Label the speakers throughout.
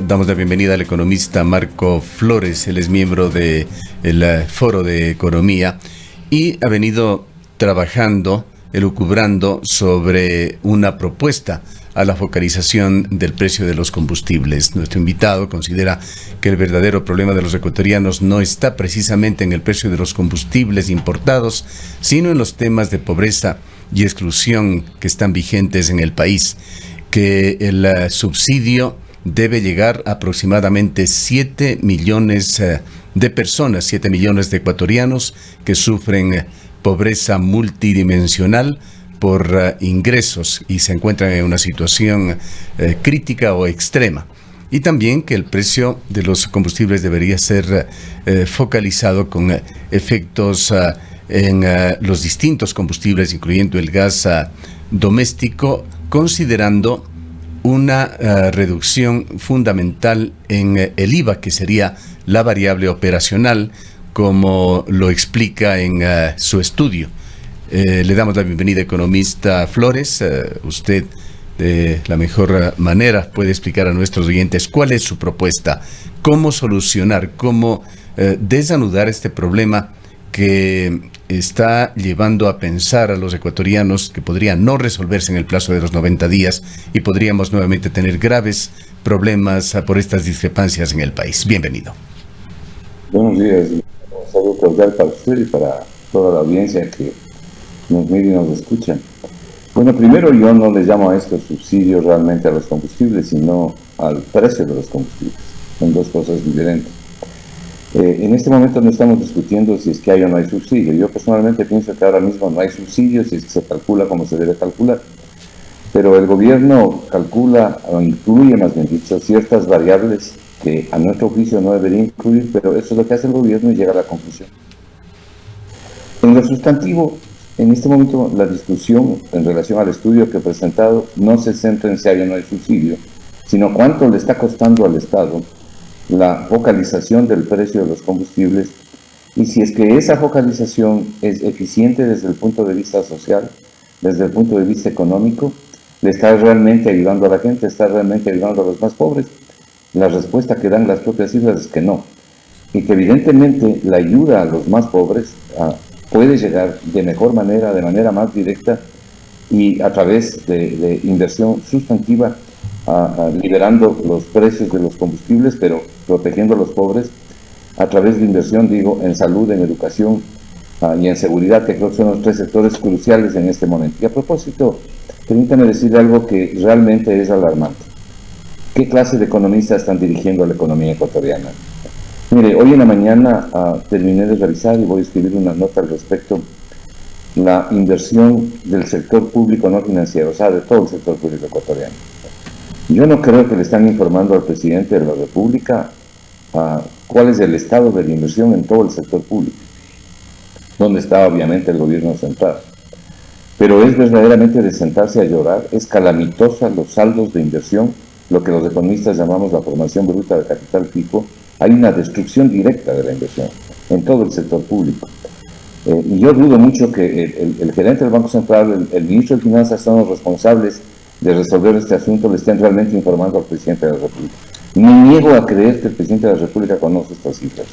Speaker 1: Damos la bienvenida al economista Marco Flores. Él es miembro del Foro de Economía y ha venido trabajando, elucubrando sobre una propuesta a la focalización del precio de los combustibles. Nuestro invitado considera que el verdadero problema de los ecuatorianos no está precisamente en el precio de los combustibles importados, sino en los temas de pobreza y exclusión que están vigentes en el país, que el subsidio debe llegar a aproximadamente 7 millones de personas, 7 millones de ecuatorianos que sufren pobreza multidimensional por ingresos y se encuentran en una situación crítica o extrema. Y también que el precio de los combustibles debería ser focalizado con efectos en los distintos combustibles, incluyendo el gas doméstico, considerando una reducción fundamental en el IVA, que sería la variable operacional, como lo explica en su estudio. Le damos la bienvenida, economista Flores. Usted, de la mejor manera, puede explicar a nuestros oyentes cuál es su propuesta, cómo solucionar, cómo desanudar este problema que está llevando a pensar a los ecuatorianos que podría no resolverse en el plazo de los 90 días y podríamos nuevamente tener graves problemas por estas discrepancias en el país. Bienvenido.
Speaker 2: Buenos días. Un saludo cordial para usted y para toda la audiencia que nos mira y nos escucha. Bueno, primero, yo no le llamo a esto subsidio realmente a los combustibles, sino al precio de los combustibles. Son dos cosas diferentes. En este momento no estamos discutiendo si es que hay o no hay subsidio. Yo personalmente pienso que ahora mismo no hay subsidio, si es que se calcula como se debe calcular. Pero el gobierno calcula, o incluye más bien dicho, ciertas variables que a nuestro juicio no debería incluir, pero eso es lo que hace el gobierno y llega a la conclusión. En lo sustantivo, en este momento la discusión en relación al estudio que he presentado no se centra en si hay o no hay subsidio, sino cuánto le está costando al Estado la focalización del precio de los combustibles y si es que esa focalización es eficiente desde el punto de vista social, desde el punto de vista económico, le está realmente ayudando a la gente, está realmente ayudando a los más pobres. La respuesta que dan las propias cifras es que no, y que evidentemente la ayuda a los más pobres puede llegar de mejor manera, de manera más directa y a través de inversión sustantiva, liberando los precios de los combustibles, pero protegiendo a los pobres a través de inversión, digo, en salud, en educación y en seguridad, que creo que son los tres sectores cruciales en este momento. Y a propósito, permítame decir algo que realmente es alarmante. ¿Qué clase de economistas están dirigiendo la economía ecuatoriana? Mire, hoy en la mañana terminé de revisar y voy a escribir una nota al respecto, la inversión del sector público no financiero, o sea, de todo el sector público ecuatoriano. Yo no creo que le están informando al presidente de la República cuál es el estado de la inversión en todo el sector público, donde está obviamente el gobierno central. Pero es verdaderamente de sentarse a llorar, es calamitosa los saldos de inversión, lo que los economistas llamamos la formación bruta de capital fijo. Hay una destrucción directa de la inversión en todo el sector público. Y yo dudo mucho que el gerente del Banco Central, el ministro de Finanzas, son los responsables de resolver este asunto, le estén realmente informando al presidente de la República. Me niego a creer que el presidente de la República conoce estas cifras,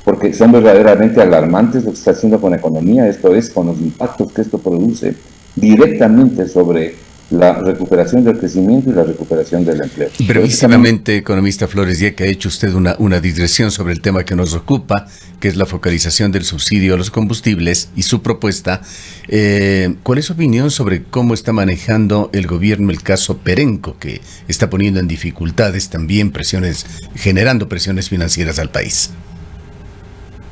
Speaker 2: porque son verdaderamente alarmantes lo que está haciendo con la economía, esto es, con los impactos que esto produce directamente sobre la recuperación del crecimiento y la recuperación del empleo.
Speaker 1: Brevísimamente, economista Flores, ya que ha hecho usted una digresión sobre el tema que nos ocupa, que es la focalización del subsidio a los combustibles y su propuesta, ¿cuál es su opinión sobre cómo está manejando el gobierno el caso Perenco, que está poniendo en dificultades también generando presiones financieras al país?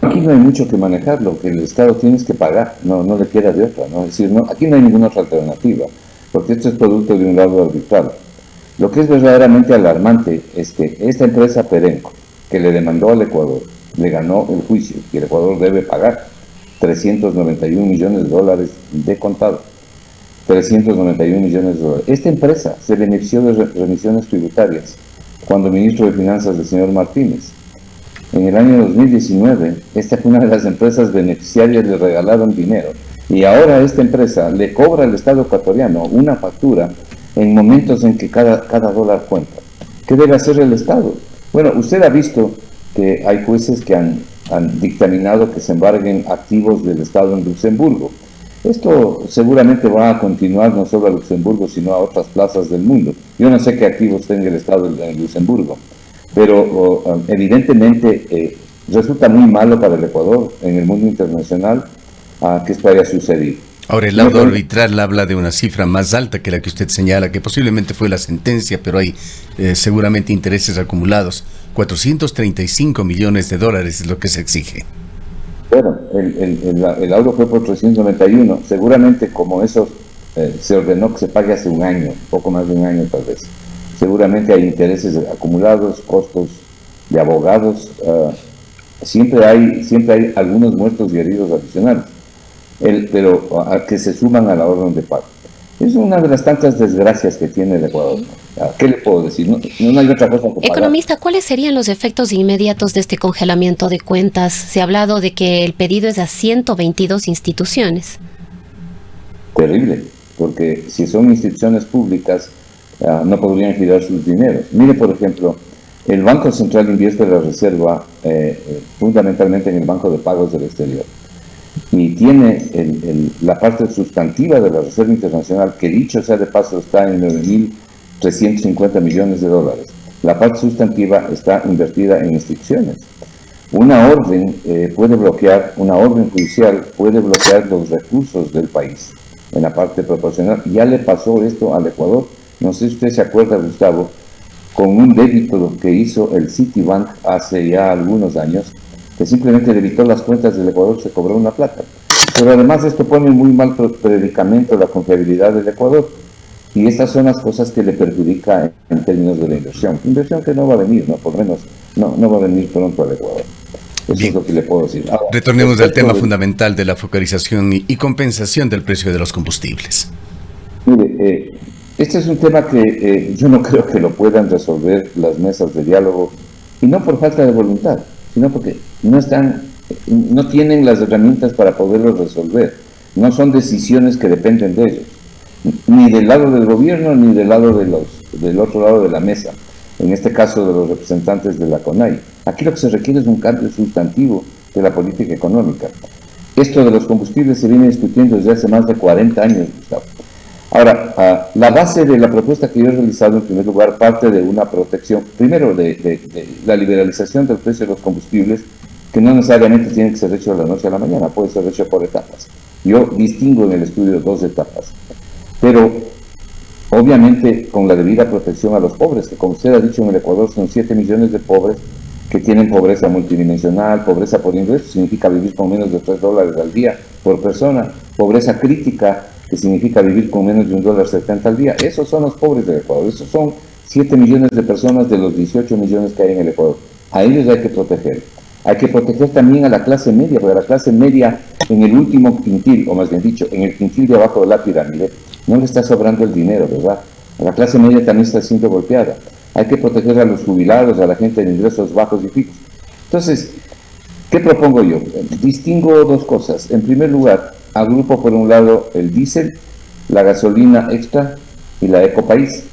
Speaker 2: Aquí no hay mucho que manejar, lo que el Estado tiene es que pagar, no le queda de otra, ¿no? Es decir, aquí no hay ninguna otra alternativa, porque esto es producto de un lado arbitral. Lo que es verdaderamente alarmante es que esta empresa Perenco, que le demandó al Ecuador, le ganó el juicio y el Ecuador debe pagar 391 millones de dólares de contado. 391 millones de dólares. Esta empresa se benefició de remisiones tributarias cuando el ministro de Finanzas, el señor Martínez. En el año 2019, esta fue una de las empresas beneficiarias, le regalaron dinero. Y ahora esta empresa le cobra al Estado ecuatoriano una factura en momentos en que cada dólar cuenta. ¿Qué debe hacer el Estado? Bueno, usted ha visto que hay jueces que han dictaminado que se embarguen activos del Estado en Luxemburgo. Esto seguramente va a continuar no solo a Luxemburgo, sino a otras plazas del mundo. Yo no sé qué activos tenga el Estado en Luxemburgo, pero evidentemente resulta muy malo para el Ecuador en el mundo internacional que esto haya sucedido.
Speaker 1: Ahora, el laudo arbitral habla de una cifra más alta que la que usted señala, que posiblemente fue la sentencia, pero hay seguramente intereses acumulados. 435 millones de dólares es lo que se exige.
Speaker 2: Bueno, el laudo fue por 391. Seguramente como eso se ordenó que se pague hace un año, poco más de un año tal vez. Seguramente hay intereses acumulados, costos de abogados. Siempre hay algunos muertos y heridos adicionales, pero que se suman a la orden de pago. Es una de las tantas desgracias que tiene el Ecuador. ¿Qué le puedo decir? No hay otra cosa que pagar.
Speaker 3: Economista, ¿cuáles serían los efectos inmediatos de este congelamiento de cuentas? Se ha hablado de que el pedido es a 122 instituciones.
Speaker 2: Terrible, porque si son instituciones públicas, no podrían girar sus dineros. Mire, por ejemplo, el Banco Central invierte la reserva fundamentalmente en el Banco de Pagos del Exterior. Y tiene la parte sustantiva de la Reserva Internacional, que dicho sea de paso está en 9.350 millones de dólares. La parte sustantiva está invertida en instituciones. Una orden una orden judicial puede bloquear los recursos del país en la parte proporcional. Ya le pasó esto al Ecuador. No sé si usted se acuerda, Gustavo, con un débito que hizo el Citibank hace ya algunos años, que simplemente debitó las cuentas del Ecuador, se cobró una plata. Pero además esto pone muy mal predicamento la confiabilidad del Ecuador. Y estas son las cosas que le perjudican en términos de la inversión. Inversión que no va a venir, ¿no? Por lo menos no va a venir pronto al Ecuador. Eso es lo que le puedo decir. Ahora,
Speaker 1: retornemos al tema fundamental de la focalización y compensación del precio de los combustibles.
Speaker 2: Mire, este es un tema que yo no creo que lo puedan resolver las mesas de diálogo, y no por falta de voluntad, sino porque no tienen las herramientas para poderlo resolver. No son decisiones que dependen de ellos, ni del lado del gobierno, ni del lado del otro lado de la mesa, en este caso de los representantes de la CONAIE. Aquí lo que se requiere es un cambio sustantivo de la política económica. Esto de los combustibles se viene discutiendo desde hace más de 40 años, Gustavo. Ahora, la base de la propuesta que yo he realizado, en primer lugar, parte de una protección, primero de la liberalización del precio de los combustibles, que no necesariamente tiene que ser hecho de la noche a la mañana, puede ser hecho por etapas. Yo distingo en el estudio 2 etapas, pero obviamente con la debida protección a los pobres, que como usted ha dicho, en el Ecuador son 7 millones de pobres que tienen pobreza multidimensional, pobreza por ingreso, significa vivir con menos de $3 al día por persona, pobreza crítica, que significa vivir con menos de $1.70 al día. Esos son los pobres del Ecuador. Esos son 7 millones de personas de los 18 millones que hay en el Ecuador. A ellos hay que proteger. Hay que proteger también a la clase media, porque la clase media en el último quintil, o más bien dicho, en el quintil de abajo de la pirámide, no le está sobrando el dinero, ¿verdad? La clase media también está siendo golpeada. Hay que proteger a los jubilados, a la gente de ingresos bajos y fijos. Entonces, ¿qué propongo yo? Distingo dos cosas. En primer lugar, agrupo por un lado el diésel, la gasolina extra y la Ecopaís.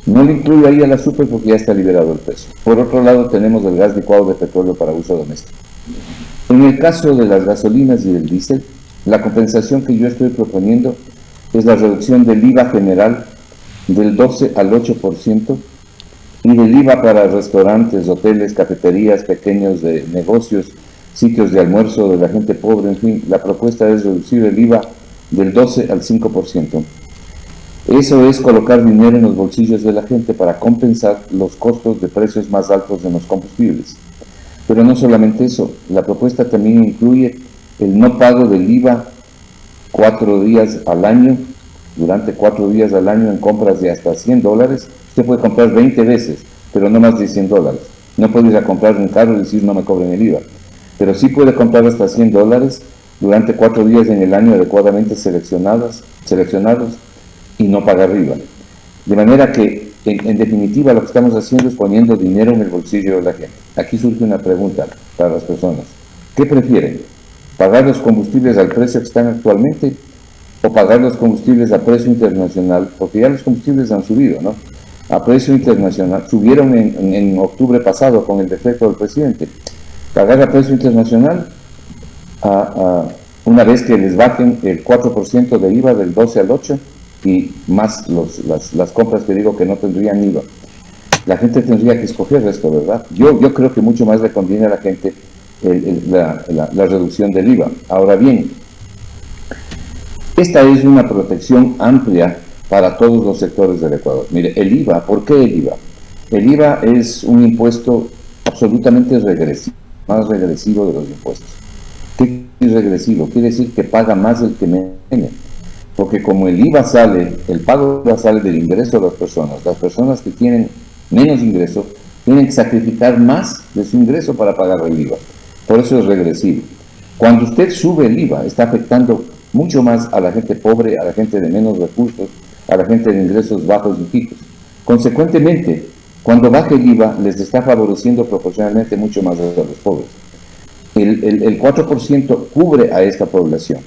Speaker 2: No le incluyo ahí a la super porque ya está liberado el precio. Por otro lado tenemos el gas licuado de petróleo para uso doméstico. En el caso de las gasolinas y del diésel, la compensación que yo estoy proponiendo es la reducción del IVA general del 12 al 8% y del IVA para restaurantes, hoteles, cafeterías, pequeños de negocios, sitios de almuerzo de la gente pobre, en fin. La propuesta es reducir el IVA del 12 al 5%. Eso es colocar dinero en los bolsillos de la gente para compensar los costos de precios más altos de los combustibles. Pero no solamente eso, la propuesta también incluye el no pago del IVA 4 días al año, durante 4 días al año en compras de hasta $100. Usted puede comprar 20 veces, pero no más de $100. No puede ir a comprar un carro y decir no me cobren el IVA. Pero sí puede comprar hasta $100 durante 4 días en el año adecuadamente seleccionados y no pagar IVA. De manera que, en definitiva, lo que estamos haciendo es poniendo dinero en el bolsillo de la gente. Aquí surge una pregunta para las personas. ¿Qué prefieren? ¿Pagar los combustibles al precio que están actualmente o pagar los combustibles a precio internacional? Porque ya los combustibles han subido, ¿no? a precio internacional, subieron en octubre pasado con el decreto del presidente, pagar a precio internacional una vez que les bajen el 4% de IVA del 12 al 8 y más las compras que digo que no tendrían IVA. La gente tendría que escoger esto, ¿verdad? Yo creo que mucho más le conviene a la gente la reducción del IVA. Ahora bien, esta es una protección amplia para todos los sectores del Ecuador. Mire, el IVA, ¿por qué el IVA? El IVA es un impuesto absolutamente regresivo, más regresivo de los impuestos. ¿Qué es regresivo? Quiere decir que paga más el que menos tiene. Porque como el IVA sale, el pago IVA sale del ingreso de las personas que tienen menos ingresos tienen que sacrificar más de su ingreso para pagar el IVA. Por eso es regresivo. Cuando usted sube el IVA, está afectando mucho más a la gente pobre, a la gente de menos recursos, a la gente de ingresos bajos y picos. Consecuentemente, cuando baja el IVA, les está favoreciendo proporcionalmente mucho más a los pobres. El 4% cubre a esta población.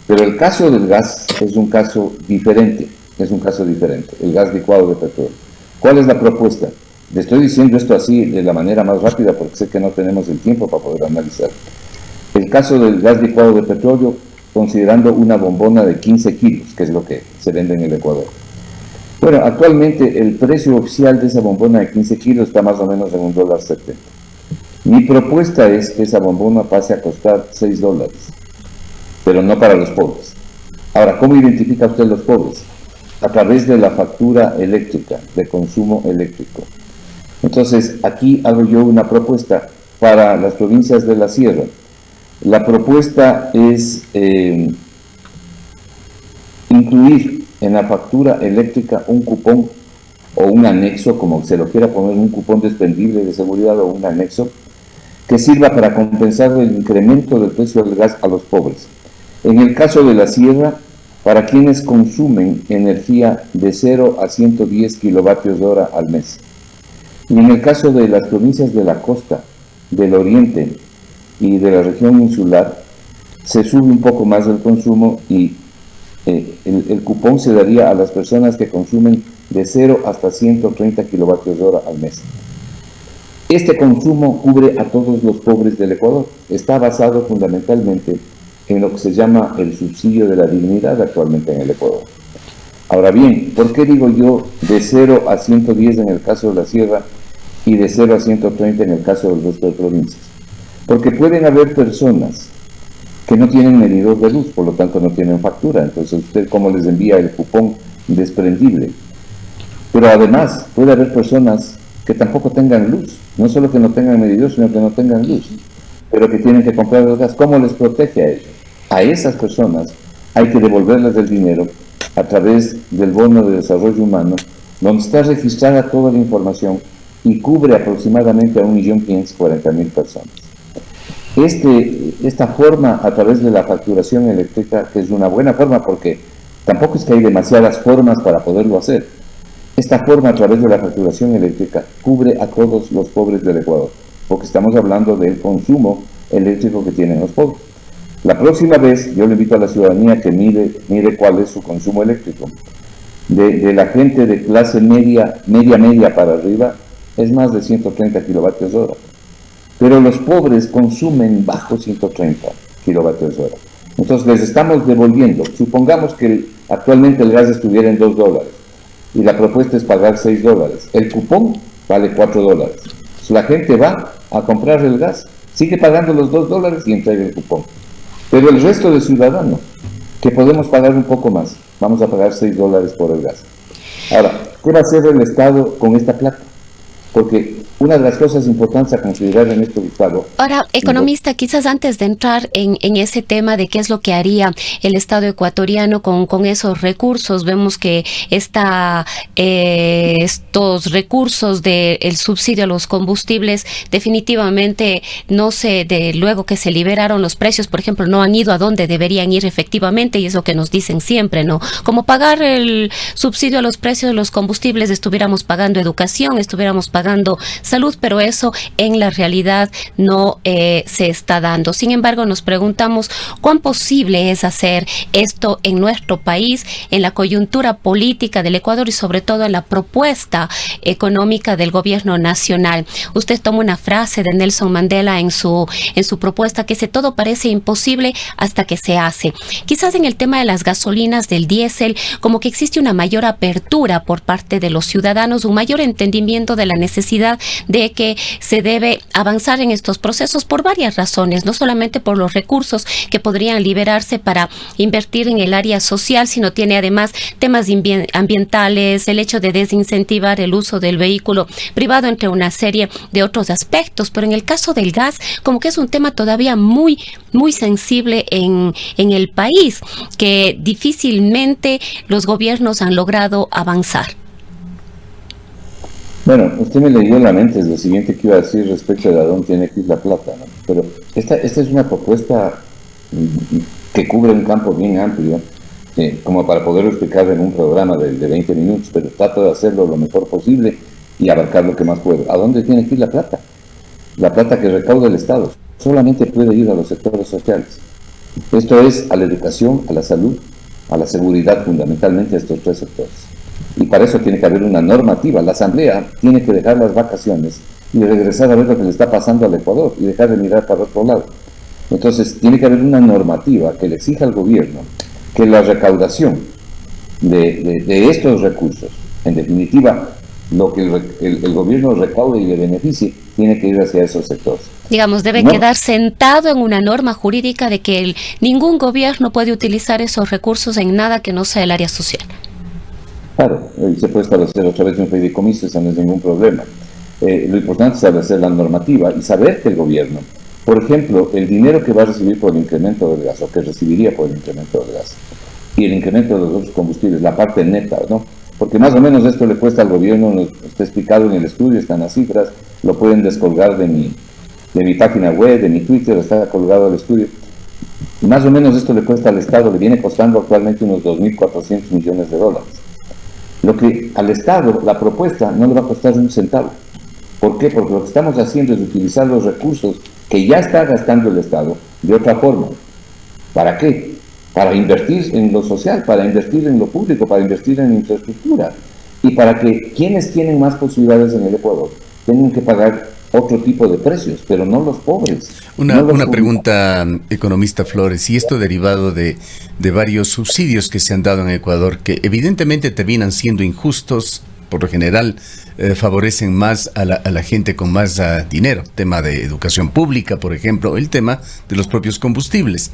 Speaker 2: Pero el caso del gas es un caso diferente, el gas licuado de petróleo. ¿Cuál es la propuesta? Le estoy diciendo esto así de la manera más rápida porque sé que no tenemos el tiempo para poder analizar. El caso del gas licuado de petróleo, considerando una bombona de 15 kilos, que es lo que se vende en el Ecuador. Bueno, actualmente el precio oficial de esa bombona de 15 kilos está más o menos en $1.70. Mi propuesta es que esa bombona pase a costar $6, pero no para los pobres. Ahora, ¿cómo identifica usted los pobres? A través de la factura eléctrica, de consumo eléctrico. Entonces, aquí hago yo una propuesta para las provincias de la Sierra. La propuesta es incluir en la factura eléctrica un cupón o un anexo, como se lo quiera poner, un cupón desprendible de seguridad o un anexo, que sirva para compensar el incremento del precio del gas a los pobres. En el caso de la Sierra, para quienes consumen energía de 0 a 110 kilovatios hora al mes. Y en el caso de las provincias de la costa, del oriente y de la región insular, se sube un poco más el consumo y el cupón se daría a las personas que consumen de 0 hasta 130 kilovatios hora al mes. Este consumo cubre a todos los pobres del Ecuador. Está basado fundamentalmente en lo que se llama el subsidio de la dignidad actualmente en el Ecuador. Ahora bien, ¿por qué digo yo de 0 a 110 en el caso de la Sierra y de 0 a 130 en el caso del resto de provincias? Porque pueden haber personas que no tienen medidor de luz, por lo tanto no tienen factura. Entonces, ¿usted cómo les envía el cupón desprendible? Pero además, puede haber personas que tampoco tengan luz. No solo que no tengan medidor, sino que no tengan luz, pero que tienen que comprar el gas. ¿Cómo les protege a ellos? A esas personas hay que devolverles el dinero a través del bono de desarrollo humano, donde está registrada toda la información y cubre aproximadamente a 1.540.000 personas. Esta forma, a través de la facturación eléctrica, que es una buena forma porque tampoco es que hay demasiadas formas para poderlo hacer. Esta forma, a través de la facturación eléctrica, cubre a todos los pobres del Ecuador, porque estamos hablando del consumo eléctrico que tienen los pobres. La próxima vez, yo le invito a la ciudadanía que mire cuál es su consumo eléctrico. De la gente de clase media para arriba, es más de 130 kilovatios hora. Pero los pobres consumen bajo 130 kilovatios hora. Entonces les estamos devolviendo. Supongamos que actualmente el gas estuviera en $2 y la propuesta es pagar $6. El cupón vale $4. Si la gente va a comprar el gas, sigue pagando los $2 y entrega el cupón. Pero el resto de ciudadanos, que podemos pagar un poco más, vamos a pagar $6 por el gas. Ahora, ¿qué va a hacer el Estado con esta plata? Porque una de las cosas importantes a considerar en este Estado...
Speaker 3: Ahora, economista, quizás antes de entrar en ese tema de qué es lo que haría el Estado ecuatoriano con esos recursos, vemos que estos recursos del subsidio a los combustibles definitivamente luego que se liberaron los precios, por ejemplo, no han ido a donde deberían ir efectivamente, y es lo que nos dicen siempre, ¿no? Como pagar el subsidio a los precios de los combustibles, estuviéramos pagando educación, estuviéramos pagando pagando salud, pero eso en la realidad no se está dando. Sin embargo, nos preguntamos cuán posible es hacer esto en nuestro país, en la coyuntura política del Ecuador y sobre todo en la propuesta económica del gobierno nacional. Usted toma una frase de Nelson Mandela en su propuesta que dice: todo parece imposible hasta que se hace. Quizás en el tema de las gasolinas, del diésel, como que existe una mayor apertura por parte de los ciudadanos, un mayor entendimiento de la necesidad de que se debe avanzar en estos procesos por varias razones, no solamente por los recursos que podrían liberarse para invertir en el área social, sino tiene además temas ambientales, el hecho de desincentivar el uso del vehículo privado, entre una serie de otros aspectos. Pero en el caso del gas, como que es un tema todavía muy sensible en el país, que difícilmente los gobiernos han logrado avanzar.
Speaker 2: Bueno, usted me leyó la mente, es lo siguiente que iba a decir respecto de dónde tiene que ir la plata, ¿no? Pero esta es una propuesta que cubre un campo bien amplio, como para poder explicar en un programa de 20 minutos, pero trato de hacerlo lo mejor posible y abarcar lo que más puedo. ¿A dónde tiene que ir la plata? La plata que recauda el Estado solamente puede ir a los sectores sociales. Esto es a la educación, a la salud, a la seguridad, fundamentalmente a estos tres sectores. Y para eso tiene que haber una normativa. La Asamblea tiene que dejar las vacaciones y regresar a ver lo que le está pasando al Ecuador y dejar de mirar para otro lado. Entonces tiene que haber una normativa que le exija al gobierno que la recaudación de estos recursos, en definitiva, lo que el gobierno recaude y le beneficie, tiene que ir hacia esos sectores.
Speaker 3: Digamos, debe quedar sentado en una norma jurídica de que ningún gobierno puede utilizar esos recursos en nada que no sea el área social.
Speaker 2: Claro, se puede establecer otra vez un fideicomiso, eso no es ningún problema. Lo importante es establecer la normativa y saber que el gobierno, por ejemplo, el dinero que va a recibir por el incremento del gas, o que recibiría por el incremento del gas, y el incremento de los otros combustibles, la parte neta, ¿no? Porque más o menos esto le cuesta al gobierno, está explicado en el estudio, están las cifras, lo pueden descolgar de mi página web, de mi Twitter, está colgado el estudio. Más o menos esto le cuesta al Estado, le viene costando actualmente unos 2.400 millones de dólares. Lo que al Estado, la propuesta, no le va a costar un centavo. ¿Por qué? Porque lo que estamos haciendo es utilizar los recursos que ya está gastando el Estado de otra forma. ¿Para qué? Para invertir en lo social, para invertir en lo público, para invertir en infraestructura. Y para que quienes tienen más posibilidades en el Ecuador tengan que pagar otro tipo de precios, pero no los pobres.
Speaker 1: Una pregunta, economista Flores, y esto derivado de varios subsidios que se han dado en Ecuador, que evidentemente terminan siendo injustos, por lo general favorecen más a la gente con más dinero, tema de educación pública, por ejemplo, el tema de los propios combustibles.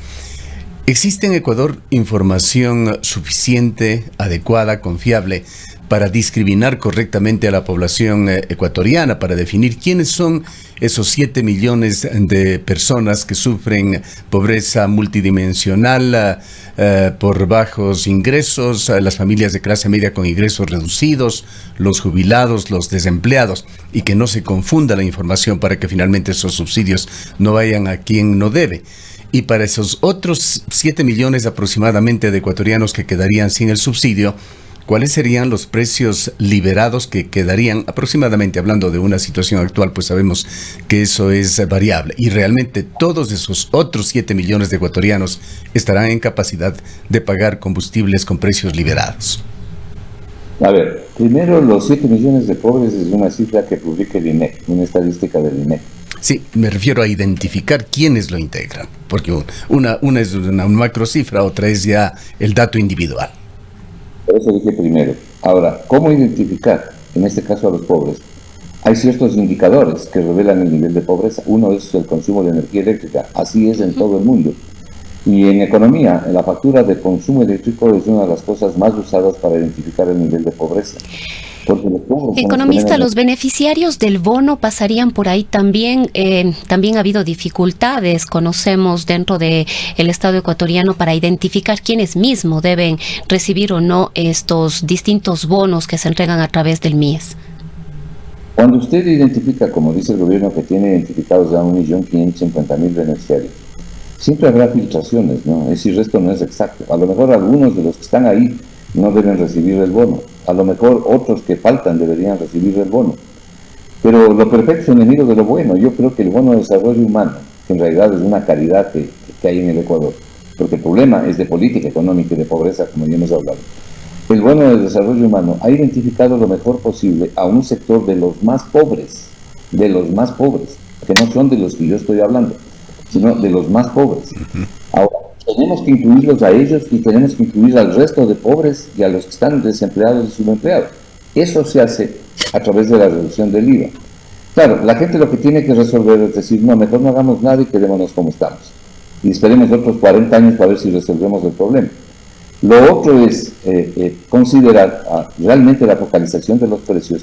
Speaker 1: ¿Existe en Ecuador información suficiente, adecuada, confiable, para discriminar correctamente a la población ecuatoriana, para definir quiénes son esos 7 millones de personas que sufren pobreza multidimensional por bajos ingresos, las familias de clase media con ingresos reducidos, los jubilados, los desempleados, y que no se confunda la información para que finalmente esos subsidios no vayan a quien no debe? Y para esos otros 7 millones aproximadamente de ecuatorianos que quedarían sin el subsidio, ¿cuáles serían los precios liberados que quedarían aproximadamente? Hablando de una situación actual, pues sabemos que eso es variable. Y realmente todos esos otros 7 millones de ecuatorianos estarán en capacidad de pagar combustibles con precios liberados.
Speaker 2: A ver, primero los 7 millones de pobres es una cifra que publica el INEC, una estadística del INEC.
Speaker 1: Sí, me refiero a identificar quiénes lo integran, porque una es una macro cifra, otra es ya el dato individual.
Speaker 2: Por eso dije primero. Ahora, ¿cómo identificar, en este caso a los pobres? Hay ciertos indicadores que revelan el nivel de pobreza. Uno es el consumo de energía eléctrica. Así es en todo el mundo. Y en economía, la factura de consumo eléctrico es una de las cosas más usadas para identificar el nivel de pobreza.
Speaker 3: Economista, los beneficiarios del bono pasarían por ahí también. También ha habido dificultades, conocemos, dentro del Estado ecuatoriano para identificar quiénes mismos deben recibir o no estos distintos bonos que se entregan a través del MIES.
Speaker 2: Cuando usted identifica, como dice el gobierno, que tiene identificados ya 1.550.000 beneficiarios, siempre habrá filtraciones, ¿no? Es decir, esto no es exacto. A lo mejor algunos de los que están ahí no deben recibir el bono. A lo mejor otros que faltan deberían recibir el bono. Pero lo perfecto es enemigo de lo bueno. Yo creo que el bono de desarrollo humano, que en realidad es una caridad que hay en el Ecuador, porque el problema es de política económica y de pobreza, como ya hemos hablado. El bono de desarrollo humano ha identificado lo mejor posible a un sector de los más pobres, que no son de los que yo estoy hablando, sino de los más pobres. Ahora, tenemos que incluirlos a ellos y tenemos que incluir al resto de pobres y a los que están desempleados y subempleados. Eso se hace a través de la reducción del IVA. Claro, la gente lo que tiene que resolver es decir, no, mejor no hagamos nada y quedémonos como estamos. Y esperemos otros 40 años para ver si resolvemos el problema. Lo otro es considerar realmente la focalización de los precios,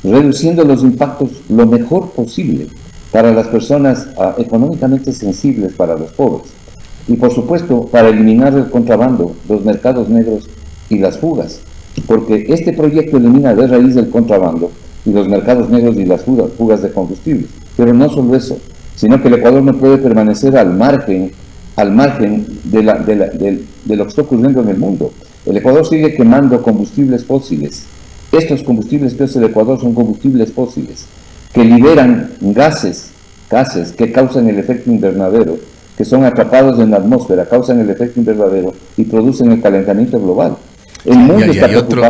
Speaker 2: reduciendo los impactos lo mejor posible para las personas económicamente sensibles, para los pobres. Y por supuesto, para eliminar el contrabando, los mercados negros y las fugas. Porque este proyecto elimina de raíz el contrabando y los mercados negros y las fugas de combustibles. Pero no solo eso, sino que el Ecuador no puede permanecer al margen de lo que está ocurriendo en el mundo. El Ecuador sigue quemando combustibles fósiles. Estos combustibles que hace el Ecuador son combustibles fósiles que liberan gases que causan el efecto invernadero, que son atrapados en la atmósfera, causan el efecto invernadero y producen el calentamiento global. El mundo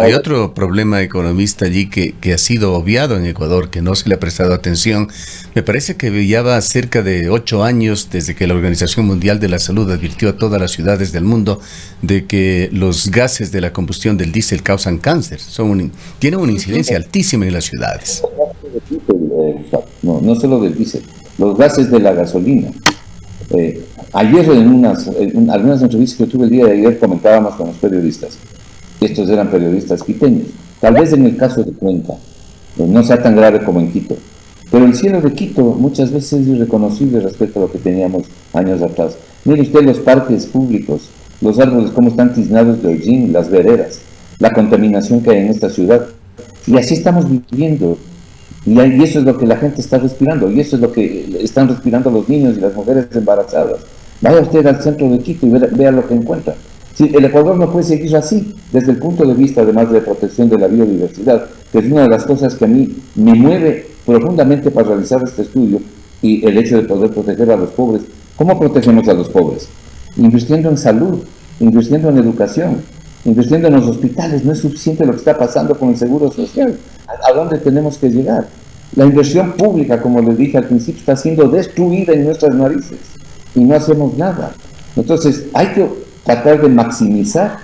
Speaker 1: hay otro problema economista allí que ha sido obviado en Ecuador, que no se le ha prestado atención. Me parece que ya va cerca de 8 años desde que la Organización Mundial de la Salud advirtió a todas las ciudades del mundo de que los gases de la combustión del diésel causan cáncer. Tienen una incidencia altísima en las ciudades.
Speaker 2: No solo del diésel, los gases de la gasolina. Ayer en algunas entrevistas que tuve el día de ayer comentábamos con los periodistas. Estos eran periodistas quiteños. Tal vez en el caso de Cuenca no sea tan grave como en Quito. Pero el cielo de Quito muchas veces es irreconocible respecto a lo que teníamos años atrás. Mire usted los parques públicos, los árboles cómo están tiznados de hollín, las veredas, la contaminación que hay en esta ciudad. Y así estamos viviendo. Y eso es lo que la gente está respirando. Y eso es lo que están respirando los niños y las mujeres embarazadas. Vaya usted al centro de Quito y vea lo que encuentra. Sí, el Ecuador no puede seguir así, desde el punto de vista además de protección de la biodiversidad, que es una de las cosas que a mí me mueve profundamente para realizar este estudio y el hecho de poder proteger a los pobres. ¿Cómo protegemos a los pobres? Invirtiendo en salud, invirtiendo en educación, invirtiendo en los hospitales. No es suficiente lo que está pasando con el seguro social. ¿A dónde tenemos que llegar? La inversión pública, como les dije al principio, está siendo destruida en nuestras narices y no hacemos nada. Entonces hay que tratar de maximizar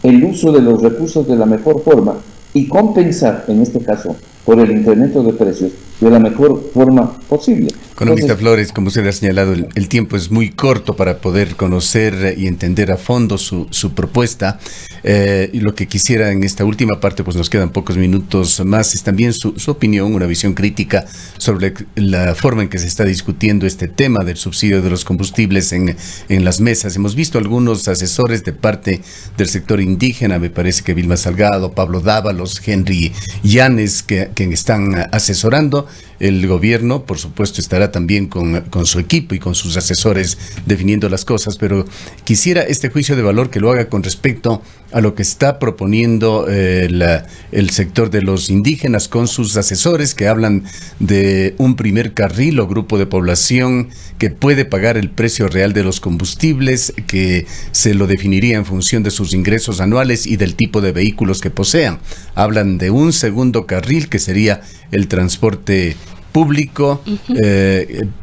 Speaker 2: el uso de los recursos de la mejor forma y compensar, en este caso, por el incremento de precios de la mejor forma posible.
Speaker 1: Economista Flores, como usted ha señalado, el tiempo es muy corto para poder conocer y entender a fondo su propuesta. Y lo que quisiera en esta última parte, pues nos quedan pocos minutos más, es también su opinión, una visión crítica sobre la forma en que se está discutiendo este tema del subsidio de los combustibles en las mesas. Hemos visto algunos asesores de parte del sector indígena, me parece que Vilma Salgado, Pablo Dávalos, Henry Llanes, que están asesorando. El gobierno, por supuesto, estará también con su equipo y con sus asesores definiendo las cosas, pero quisiera este juicio de valor que lo haga con respecto a lo que está proponiendo el sector de los indígenas con sus asesores, que hablan de un primer carril o grupo de población que puede pagar el precio real de los combustibles, que se lo definiría en función de sus ingresos anuales y del tipo de vehículos que posean. Hablan de un segundo carril que sería el transporte público,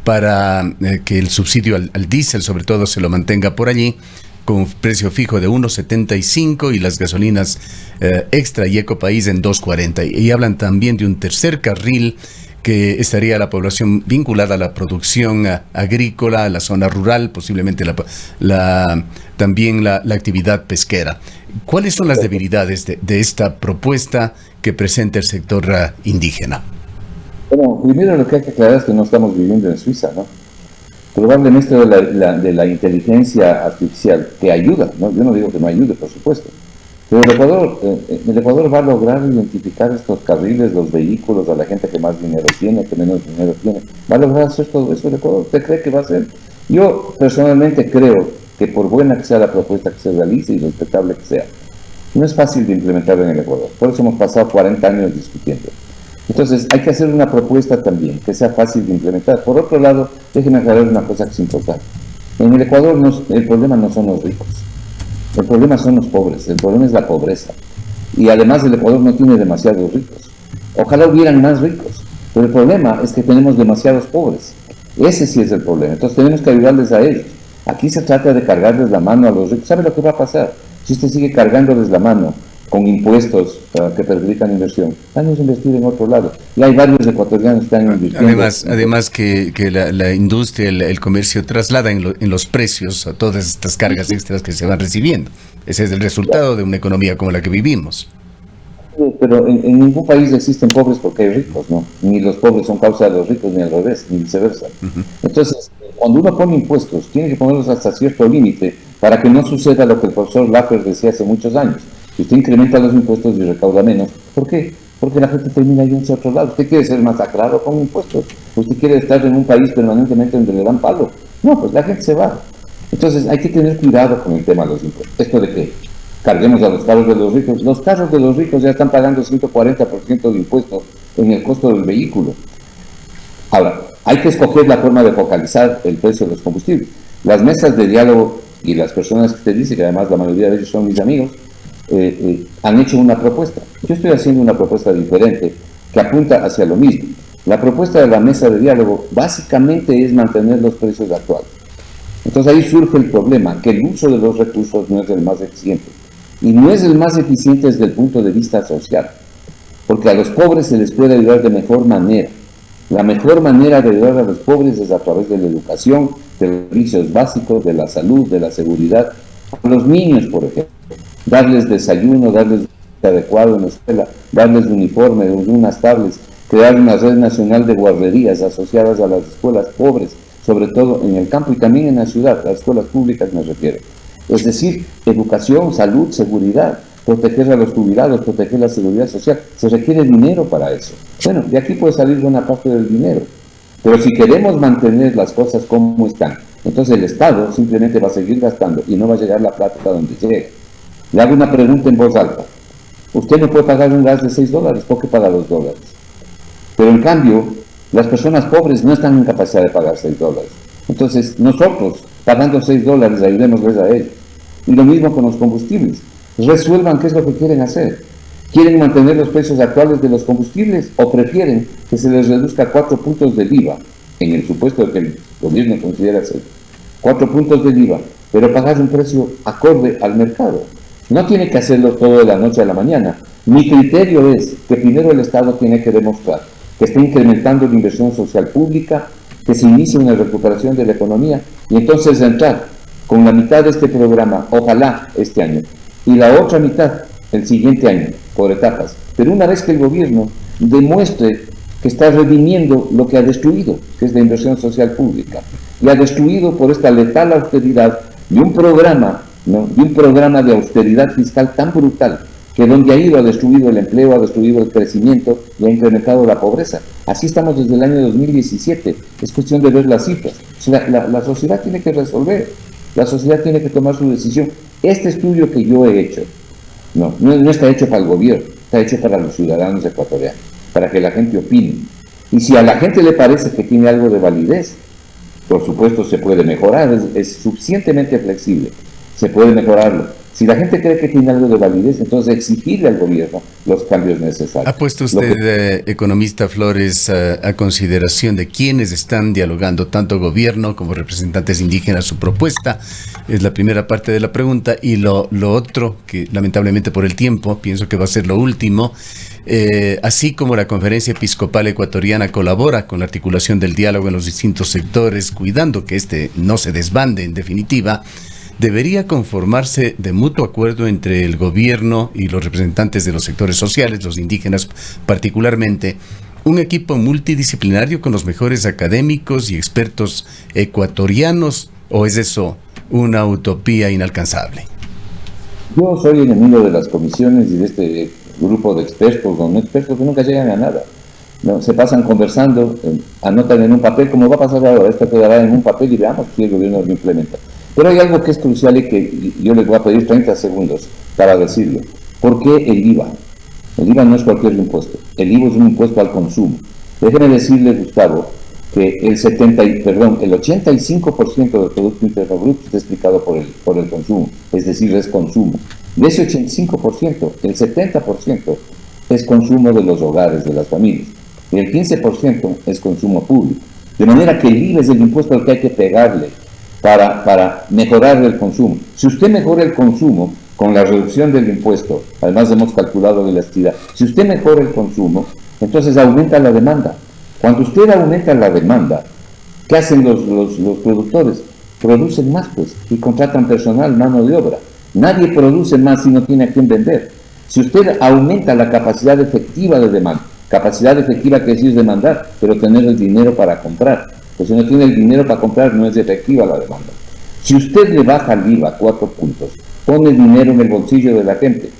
Speaker 1: para que el subsidio al diésel sobre todo se lo mantenga por allí con precio fijo de 1.75 y las gasolinas extra y Ecopaís en 2.40. Y hablan también de un tercer carril que estaría la población vinculada a la producción agrícola, a la zona rural, posiblemente también la actividad pesquera. ¿Cuáles son las debilidades de esta propuesta que presenta el sector indígena?
Speaker 2: Bueno, primero lo que hay que aclarar es que no estamos viviendo en Suiza, ¿no? Probablemente de la inteligencia artificial que ayuda, ¿no? Yo no digo que no ayude, por supuesto, pero el Ecuador va a lograr identificar estos carriles, los vehículos, a la gente que más dinero tiene, que menos dinero tiene. Va a lograr hacer todo eso el Ecuador. ¿Usted cree que va a hacer? Yo personalmente creo que por buena que sea la propuesta que se realice y respetable que sea, no es fácil de implementar en el Ecuador. Por eso hemos pasado 40 años discutiendo. Entonces, hay que hacer una propuesta también que sea fácil de implementar. Por otro lado, déjenme aclarar una cosa que es importante. En el Ecuador el problema no son los ricos, el problema son los pobres, el problema es la pobreza. Y además el Ecuador no tiene demasiados ricos. Ojalá hubieran más ricos, pero el problema es que tenemos demasiados pobres. Ese sí es el problema. Entonces tenemos que ayudarles a ellos. Aquí se trata de cargarles la mano a los ricos. ¿Sabe lo que va a pasar? Si usted sigue cargándoles la mano con impuestos que perjudican inversión, van a invertir en otro lado. Y hay varios ecuatorianos que están invirtiendo.
Speaker 1: Además que la industria, el comercio traslada en los precios a todas estas cargas extras que se van recibiendo. Ese es el resultado de una economía como la que vivimos.
Speaker 2: Pero en ningún país existen pobres porque hay ricos, ¿no? Ni los pobres son causa de los ricos, ni al revés, ni viceversa. Entonces, cuando uno pone impuestos, tiene que ponerlos hasta cierto límite para que no suceda lo que el profesor Laffer decía hace muchos años. Si usted incrementa los impuestos y recauda menos, ¿por qué? Porque la gente termina yéndose a otro lado. ¿Usted quiere ser masacrado con impuestos? ¿Usted quiere estar en un país permanentemente donde le dan palo? No, pues la gente se va. Entonces, hay que tener cuidado con el tema de los impuestos. ¿Esto de qué? Carguemos a los carros de los ricos. Los carros de los ricos ya están pagando 140% de impuestos en el costo del vehículo. Ahora, hay que escoger la forma de focalizar el precio de los combustibles. Las mesas de diálogo y las personas que te dicen, que además la mayoría de ellos son mis amigos, han hecho una propuesta. Yo estoy haciendo una propuesta diferente que apunta hacia lo mismo. La propuesta de la mesa de diálogo básicamente es mantener los precios actuales. Entonces ahí surge el problema, que el uso de los recursos no es el más eficiente. Y no es el más eficiente desde el punto de vista social, porque a los pobres se les puede ayudar de mejor manera. La mejor manera de ayudar a los pobres es a través de la educación, de los servicios básicos, de la salud, de la seguridad. A los niños, por ejemplo, darles desayuno, darles adecuado en la escuela, darles uniforme, unas tablets, crear una red nacional de guarderías asociadas a las escuelas pobres, sobre todo en el campo y también en la ciudad, las escuelas públicas me refiero. Es decir, educación, salud, seguridad, proteger a los jubilados, proteger la seguridad social. Se requiere dinero para eso. Bueno, de aquí puede salir buena parte del dinero. Pero si queremos mantener las cosas como están, entonces el Estado simplemente va a seguir gastando y no va a llegar la plata a donde llegue. Le hago una pregunta en voz alta. Usted no puede pagar un gas de $6, ¿por qué paga $2? Pero en cambio, las personas pobres no están en capacidad de pagar $6. Entonces, nosotros, pagando $6, ayudémosles a ellos. Y lo mismo con los combustibles. Resuelvan qué es lo que quieren hacer. ¿Quieren mantener los precios actuales de los combustibles o prefieren que se les reduzca 4 puntos del IVA, en el supuesto de que el gobierno considera hacer 4 puntos del IVA, pero pagar un precio acorde al mercado? No tiene que hacerlo todo de la noche a la mañana. Mi criterio es que primero el Estado tiene que demostrar que está incrementando la inversión social pública, que se inicie una recuperación de la economía y entonces entrar con la mitad de este programa, ojalá este año, y la otra mitad el siguiente año, por etapas. Pero una vez que el gobierno demuestre que está redimiendo lo que ha destruido, que es la inversión social pública, y ha destruido por esta letal austeridad de un programa, ¿no?, de un programa de austeridad fiscal tan brutal, que donde ha ido ha destruido el empleo, ha destruido el crecimiento y ha incrementado la pobreza. Así estamos desde el año 2017. Es cuestión de ver las cifras. O sea, la sociedad tiene que resolver, la sociedad tiene que tomar su decisión. Este estudio que yo he hecho, no está hecho para el gobierno, está hecho para los ciudadanos ecuatorianos, para que la gente opine. Y si a la gente le parece que tiene algo de validez, por supuesto se puede mejorar, es suficientemente flexible, se puede mejorarlo. Si la gente cree que tiene algo de validez, entonces exigirle al gobierno los cambios necesarios.
Speaker 1: ¿Ha puesto usted, economista Flores, a consideración de quienes están dialogando, tanto gobierno como representantes indígenas, su propuesta? Es la primera parte de la pregunta. Y lo otro, que lamentablemente por el tiempo, pienso que va a ser lo último, así como la Conferencia Episcopal Ecuatoriana colabora con la articulación del diálogo en los distintos sectores, cuidando que este no se desbande en definitiva, debería conformarse de mutuo acuerdo entre el gobierno y los representantes de los sectores sociales, los indígenas particularmente, un equipo multidisciplinario con los mejores académicos y expertos ecuatorianos, ¿o es eso una utopía inalcanzable?
Speaker 2: Yo soy enemigo de las comisiones y de este grupo de expertos o no expertos que nunca llegan a nada. No, se pasan conversando, anotan en un papel, como va a pasar ahora, esto quedará en un papel y veamos si el gobierno lo implementa. Pero hay algo que es crucial y que yo les voy a pedir 30 segundos para decirlo. ¿Por qué el IVA? El IVA no es cualquier impuesto. El IVA es un impuesto al consumo. Déjeme decirle, Gustavo, que el 85% del Producto Interno Bruto está explicado por el consumo, es decir, es consumo. De ese 85%, el 70% es consumo de los hogares, de las familias, y el 15% es consumo público. De manera que el IVA es el impuesto al que hay que pegarle para mejorar el consumo. Si usted mejora el consumo con la reducción del impuesto, además hemos calculado la elasticidad, si usted mejora el consumo, entonces aumenta la demanda. Cuando usted aumenta la demanda, ¿qué hacen los productores? Producen más, pues, y contratan personal, mano de obra. Nadie produce más si no tiene a quién vender. Si usted aumenta la capacidad efectiva de demanda, capacidad efectiva que decir demandar, pero tener el dinero para comprar. Pues si no tiene el dinero para comprar, no es efectiva la demanda. Si usted le baja el IVA 4 puntos, pone dinero en el bolsillo de la gente.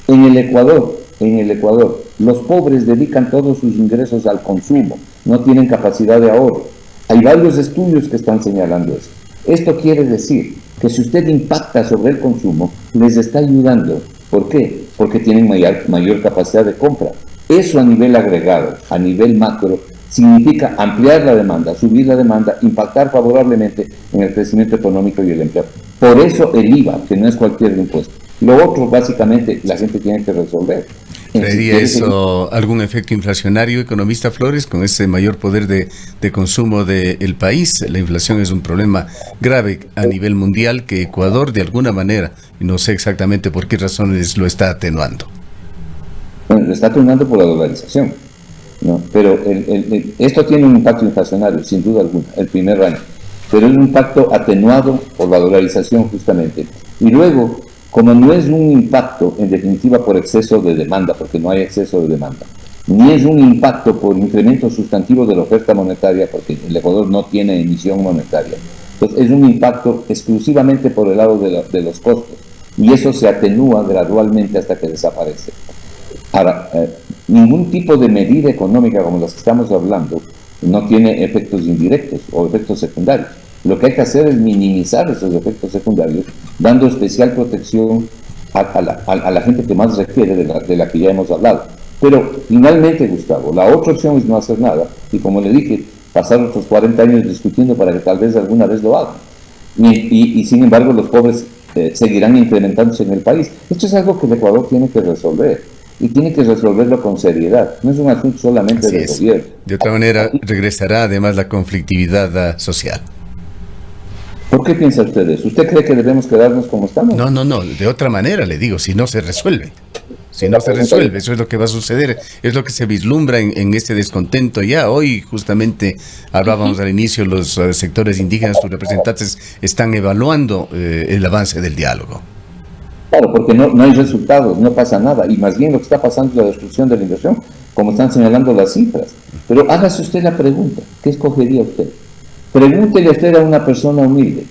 Speaker 2: En el Ecuador, los pobres dedican todos sus ingresos al consumo, no tienen capacidad de ahorro. Hay varios estudios que están señalando eso. Esto quiere decir que si usted impacta sobre el consumo, les está ayudando. ¿Por qué? Porque tienen mayor capacidad de compra. Eso a nivel agregado, a nivel macro, significa ampliar la demanda, subir la demanda, impactar favorablemente en el crecimiento económico y el empleo. Por eso el IVA, que no es cualquier impuesto. Lo otro, básicamente, la gente tiene que resolver.
Speaker 1: ¿Traería eso algún efecto inflacionario, economista Flores, con ese mayor poder de consumo del país? La inflación es un problema grave a nivel mundial que Ecuador, de alguna manera, y no sé exactamente por qué razones, lo está atenuando.
Speaker 2: Bueno, lo está atenuando por la dolarización, ¿no? Pero esto tiene un impacto inflacionario, sin duda alguna, el primer año. Pero es un impacto atenuado por la dolarización, justamente. Y luego, como no es un impacto, en definitiva, por exceso de demanda, porque no hay exceso de demanda, ni es un impacto por incremento sustantivo de la oferta monetaria, porque el Ecuador no tiene emisión monetaria. Entonces, es un impacto exclusivamente por el lado de los costos, y eso se atenúa gradualmente hasta que desaparece. Ahora, ningún tipo de medida económica como las que estamos hablando no tiene efectos indirectos o efectos secundarios. Lo que hay que hacer es minimizar esos efectos secundarios, dando especial protección a la gente que más requiere de la que ya hemos hablado. Pero finalmente, Gustavo, la otra opción es no hacer nada, y como le dije, pasar otros 40 años discutiendo para que tal vez alguna vez lo hagan. Y sin embargo, los pobres seguirán incrementándose en el país. Esto es algo que el Ecuador tiene que resolver. Y tiene que resolverlo con seriedad. No es un asunto solamente del gobierno.
Speaker 1: De otra manera, regresará además la conflictividad social.
Speaker 2: ¿Por qué piensa usted eso? ¿Usted cree que debemos quedarnos como estamos?
Speaker 1: No. De otra manera, le digo, si no se resuelve. Si no se resuelve, eso es lo que va a suceder. Es lo que se vislumbra en este descontento. Ya hoy, justamente, hablábamos al inicio, los sectores indígenas, sus representantes, están evaluando el avance del diálogo.
Speaker 2: Claro, porque no hay resultados, no pasa nada, y más bien lo que está pasando es la destrucción de la inversión, como están señalando las cifras. Pero hágase usted la pregunta, ¿qué escogería usted? Pregúntele usted a una persona humilde,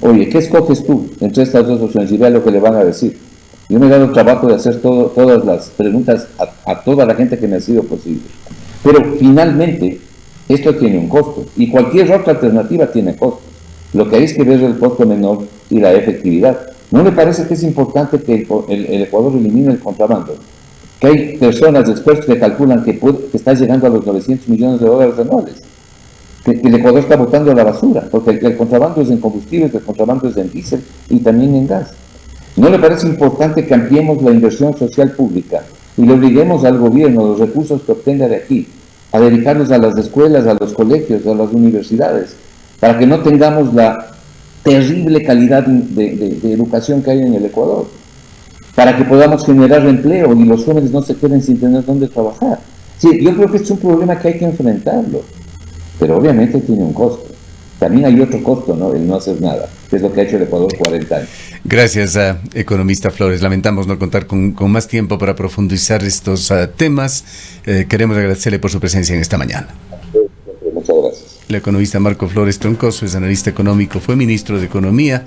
Speaker 2: oye, ¿qué escoges tú entre estas dos opciones? Y vea lo que le van a decir. Yo me he dado el trabajo de hacer todas las preguntas a toda la gente que me ha sido posible. Pero finalmente, esto tiene un costo, y cualquier otra alternativa tiene costos. Lo que hay es que ver el costo menor y la efectividad. ¿No le parece que es importante que el Ecuador elimine el contrabando? Que hay personas, expertos que calculan que está llegando a los 900 millones de dólares anuales. Que el Ecuador está botando a la basura, porque el contrabando es en combustibles, el contrabando es en diésel y también en gas. ¿No le parece importante que ampliemos la inversión social pública y le obliguemos al gobierno, los recursos que obtenga de aquí, a dedicarlos a las escuelas, a los colegios, a las universidades, para que no tengamos la terrible calidad de educación que hay en el Ecuador, para que podamos generar empleo y los jóvenes no se queden sin tener dónde trabajar? Sí, yo creo que es un problema que hay que enfrentarlo, pero obviamente tiene un costo. También hay otro costo, ¿no? El no hacer nada, que es lo que ha hecho el Ecuador 40 años.
Speaker 1: Gracias, economista Flores. Lamentamos no contar con más tiempo para profundizar estos temas. Queremos agradecerle por su presencia en esta mañana.
Speaker 2: Muchas gracias.
Speaker 1: El economista Marco Flores Troncoso es analista económico, fue ministro de Economía